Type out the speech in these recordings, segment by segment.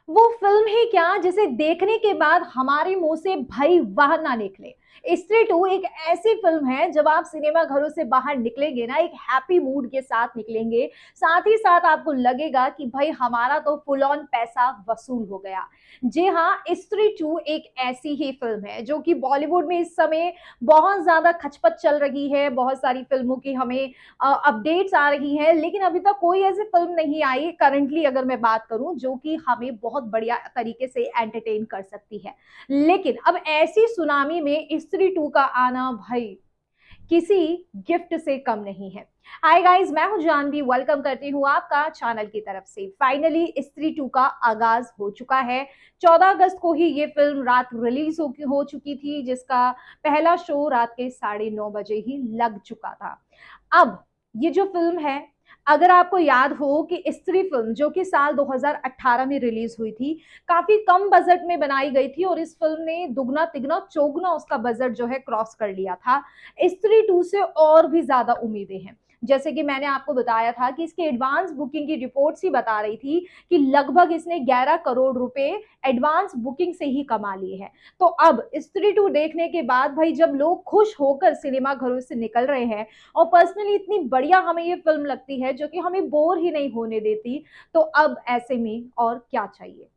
वो फिल्म ही क्या जिसे देखने के बाद हमारे मुंह से भाई वाह ना निकले। स्त्री टू एक ऐसी फिल्म है, जब आप सिनेमा घरों से बाहर निकलेंगे ना, एक हैप्पी मूड के साथ निकलेंगे। साथ ही साथ आपको लगेगा कि भाई हमारा तो फुल ऑन पैसा वसूल हो गया। जी हाँ, स्त्री टू एक ऐसी ही फिल्म है जो कि बॉलीवुड में इस समय बहुत ज्यादा खचपच चल रही है। बहुत सारी फिल्मों की हमें अपडेट्स आ रही है, लेकिन अभी तक कोई ऐसी फिल्म नहीं आई करंटली, अगर मैं बात करूं, जो कि हमें बहुत बढ़िया तरीके से एंटरटेन कर सकती है। लेकिन अब ऐसी सुनामी में स्त्री टू का आना भाई किसी गिफ्ट से कम नहीं है। हाय गाइस, मैं हूं जानवी, वेलकम करती हूं आपका चैनल की तरफ से। फाइनली स्त्री टू का आगाज हो चुका है। 14 अगस्त को ही ये फिल्म रात रिलीज हो चुकी थी, जिसका पहला शो रात के 9:30 बजे ही लग चुका था। अब ये जो फिल्म है, अगर आपको याद हो कि स्त्री फिल्म जो कि साल 2018 में रिलीज हुई थी, काफी कम बजट में बनाई गई थी और इस फिल्म ने दुगना तिगना चौगुना उसका बजट जो है क्रॉस कर लिया था। स्त्री टू से और भी ज्यादा उम्मीदें हैं। जैसे कि मैंने आपको बताया था कि इसकी एडवांस बुकिंग की रिपोर्ट्स ही बता रही थी कि लगभग इसने 11 करोड़ रुपए एडवांस बुकिंग से ही कमा लिए हैं। तो अब स्त्री टू देखने के बाद भाई जब लोग खुश होकर सिनेमा घरों से निकल रहे हैं, और पर्सनली इतनी बढ़िया हमें ये फिल्म लगती है जो कि हमें बोर ही नहीं होने देती, तो अब ऐसे में और क्या चाहिए।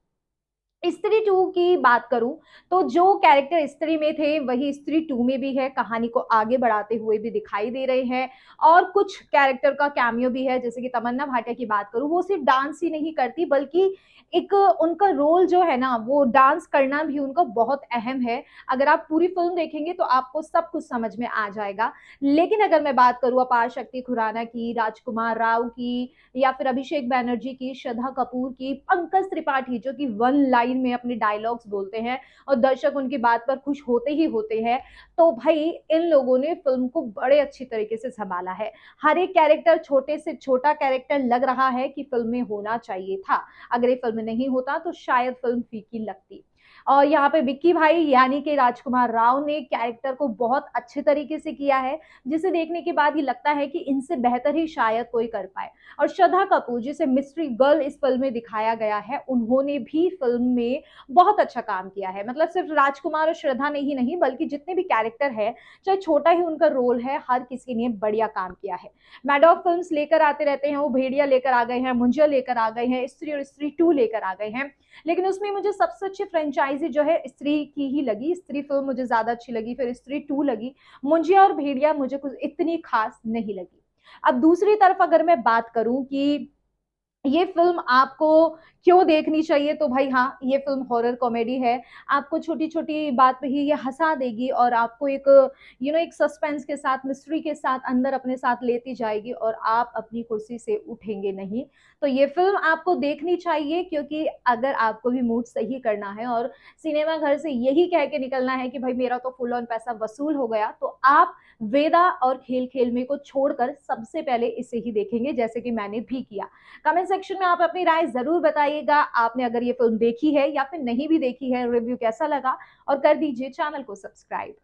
स्त्री टू की बात करूं तो जो कैरेक्टर स्त्री में थे वही स्त्री टू में भी है, कहानी को आगे बढ़ाते हुए भी दिखाई दे रहे हैं। और कुछ कैरेक्टर का कैमियो भी है, जैसे कि तमन्ना भाटिया की बात करूं, वो सिर्फ डांस ही नहीं करती बल्कि एक उनका रोल जो है ना, वो डांस करना भी उनका बहुत अहम है। अगर आप पूरी फिल्म देखेंगे तो आपको सब कुछ समझ में आ जाएगा। लेकिन अगर मैं बात करूं अपार शक्ति खुराना की, राजकुमार राव की, या फिर अभिषेक बैनर्जी की, श्रद्धा कपूर की, पंकज त्रिपाठी जो कि वन लाइन में अपने डायलॉग्स बोलते हैं और दर्शक उनकी बात पर खुश होते ही होते हैं, तो भाई इन लोगों ने फिल्म को बड़े अच्छी तरीके से संभाला है। हर एक कैरेक्टर छोटे से छोटा कैरेक्टर लग रहा है कि फिल्म में होना चाहिए था। अगर ये फिल्म नहीं होता तो शायद फिल्म फीकी लगती। और यहाँ पे विक्की भाई यानी कि राजकुमार राव ने कैरेक्टर को बहुत अच्छे तरीके से किया है, जिसे देखने के बाद ये लगता है कि इनसे बेहतर ही शायद कोई कर पाए। और श्रद्धा कपूर जिसे मिस्ट्री गर्ल इस फिल्म में दिखाया गया है, उन्होंने भी फिल्म में बहुत अच्छा काम किया है। मतलब सिर्फ राजकुमार और श्रद्धा ने ही नहीं, बल्कि जितने भी कैरेक्टर है, चाहे छोटा ही उनका रोल है, हर किसी ने बढ़िया काम किया है। मैडॉक फिल्म्स लेकर आते रहते हैं, वो भेड़िया लेकर आ गए हैं, मुंजिया लेकर आ गए हैं, स्त्री और स्त्री टू लेकर आ गए हैं। लेकिन उसमें मुझे सबसे अच्छी फ्रेंचाइजी जो है स्त्री की ही लगी। स्त्री फिल्म मुझे ज्यादा अच्छी लगी, फिर स्त्री टू लगी। मुंजिया और भेड़िया मुझे कुछ इतनी खास नहीं लगी। अब दूसरी तरफ अगर मैं बात करूं कि ये फिल्म आपको क्यों देखनी चाहिए, तो भाई हाँ, ये फिल्म हॉरर कॉमेडी है। आपको छोटी छोटी बात पे ही ये हंसा देगी और आपको एक एक सस्पेंस के साथ, मिस्ट्री के साथ अंदर अपने साथ लेती जाएगी और आप अपनी कुर्सी से उठेंगे नहीं। तो ये फिल्म आपको देखनी चाहिए, क्योंकि अगर आपको भी मूड सही करना है और सिनेमा घर से यही कह के निकलना है कि भाई मेरा तो फुल ऑन पैसा वसूल हो गया, तो आप वेदा और खेल खेल में को छोड़कर सबसे पहले इसे ही देखेंगे, जैसे कि मैंने भी किया। कमेंट सेक्शन में आप अपनी राय जरूर बताइएगा, आपने अगर ये फिल्म देखी है या फिर नहीं भी देखी है, रिव्यू कैसा लगा, और कर दीजिए चैनल को सब्सक्राइब।